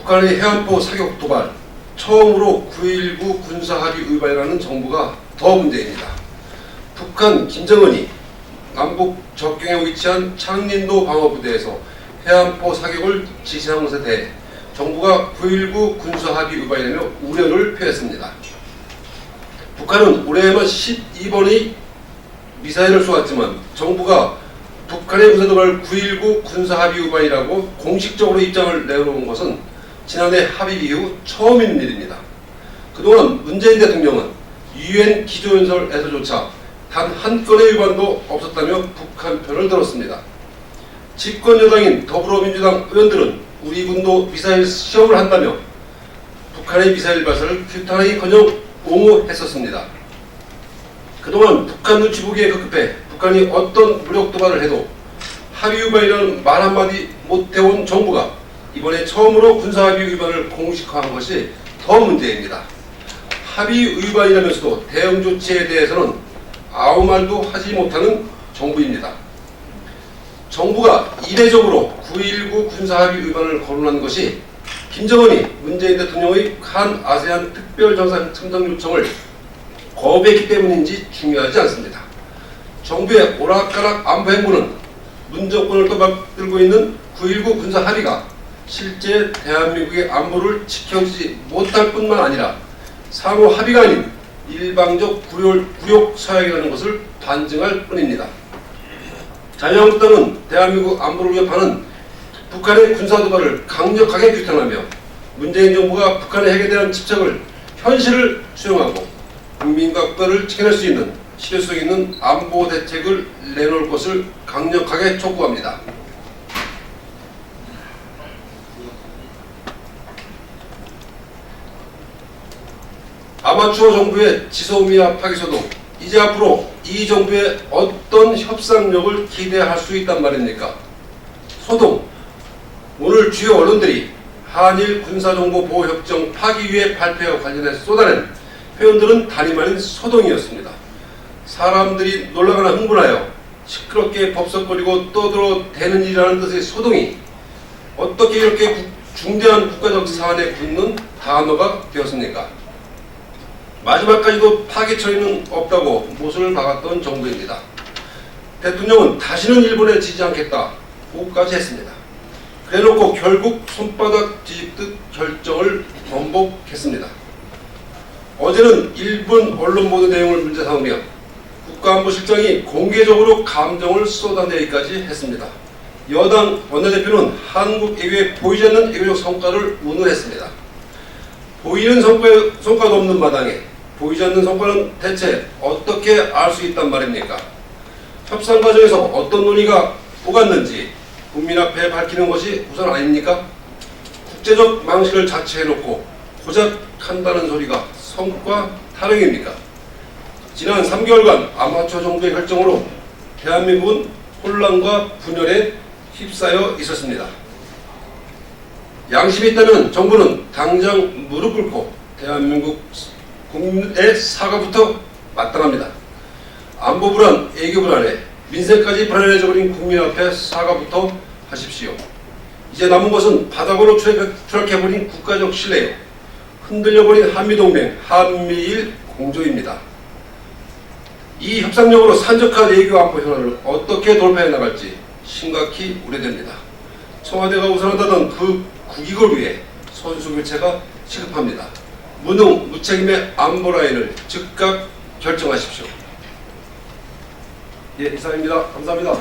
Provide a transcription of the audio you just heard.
북한의 해안포 사격 도발, 처음으로 9.19 군사합의 위반이라는 정부가 더 문제입니다. 북한 김정은이 남북 접경에 위치한 창린도 방어부대에서 해안포 사격을 지시한 것에 대해 정부가 9.19 군사합의 위반이라며 우려를 표했습니다. 북한은 올해에만 12번의 미사일을 쏘았지만 정부가 북한의 군사도발 9.19 군사합의 위반이라고 공식적으로 입장을 내놓은 것은 지난해 합의 이후 처음인 일입니다. 그동안 문재인 대통령은 UN 기조연설에서조차 단 한 건의 위반도 없었다며 북한 편을 들었습니다. 집권 여당인 더불어민주당 의원들은 우리 군도 미사일 시험을 한다며 북한의 미사일 발사를 규탄하기커녕 옹호했었습니다. 그동안 북한 눈치 보기에 급급해 북한이 어떤 무력 도발을 해도 합의 위반이라는 말 한마디 못해온 정부가 이번에 처음으로 군사합의 위반을 공식화한 것이 더 문제입니다. 합의 위반이라면서도 대응 조치에 대해서는 아무 말도 하지 못하는 정부입니다. 정부가 이례적으로 9.19 군사합의 위반을 거론한 것이 김정은이 문재인 대통령의 한 아세안 특별정상 참석 요청을 거부했기 때문인지 중요하지 않습니다. 정부의 오락가락 안보 행보는 문정권을 떠받들고 있는 9.19 군사합의가 실제 대한민국의 안보를 지켜주지 못할 뿐만 아니라 상호 합의가 아닌 일방적 굴욕 사역이라는 것을 반증할 뿐입니다. 자유한국당은 대한민국 안보를 위협하는 북한의 군사도발을 강력하게 규탄하며 문재인 정부가 북한의 핵에 대한 집착을 현실을 수용하고 국민과 국가를 지켜낼 수 있는 실효성 있는 안보 대책을 내놓을 것을 강력하게 촉구합니다. 아마추어 정부의 지소미아 파기소동, 이제 앞으로 이 정부의 어떤 협상력을 기대할 수 있단 말입니까? 소동, 오늘 주요 언론들이 한일 군사정보보호협정 파기위의 발표와 관련해서 쏟아낸 표현들은 단임 아닌 소동이었습니다. 사람들이 놀라거나 흥분하여 시끄럽게 법석거리고 떠들어대는 일이라는 뜻의 소동이 어떻게 이렇게 중대한 국가적 사안에 붙는 단어가 되었습니까? 마지막까지도 파기 처리는 없다고 못을 박았던 정부입니다. 대통령은 다시는 일본에 지지 않겠다고까지 했습니다. 그래놓고 결국 손바닥 뒤집듯 결정을 번복했습니다. 어제는 일본 언론 보도 내용을 문제 삼으며 국가안보실장이 공개적으로 감정을 쏟아내기까지 했습니다. 여당 원내대표는 한국 애교에 보이지 않는 애교적 성과를 운운했습니다. 보이는 성과도 없는 마당에 보이지 않는 성과는 대체 어떻게 알 수 있단 말입니까? 협상 과정에서 어떤 논의가 오갔는지 국민 앞에 밝히는 것이 우선 아닙니까? 국제적 망신을 자처해놓고 고작 한다는 소리가 성과 타령입니까? 지난 3개월간 아마추어 정부의 결정으로 대한민국은 혼란과 분열에 휩싸여 있었습니다. 양심이 있다면 정부는 당장 무릎 꿇고 대한민국 국민의 사과부터 마땅합니다. 안보 불안, 애교 불안에 민생까지 불안해져 버린 국민 앞에 사과부터 하십시오. 이제 남은 것은 바닥으로 추락해버린 국가적 신뢰요, 흔들려버린 한미동맹, 한미일 공조입니다. 이 협상력으로 산적한 애교 안보 현안을 어떻게 돌파해 나갈지 심각히 우려됩니다. 청와대가 우선한다던 그 국익을 위해 선수교체가 시급합니다. 무능, 무책임의 안보 라인을 즉각 결정하십시오. 예, 이상입니다. 감사합니다.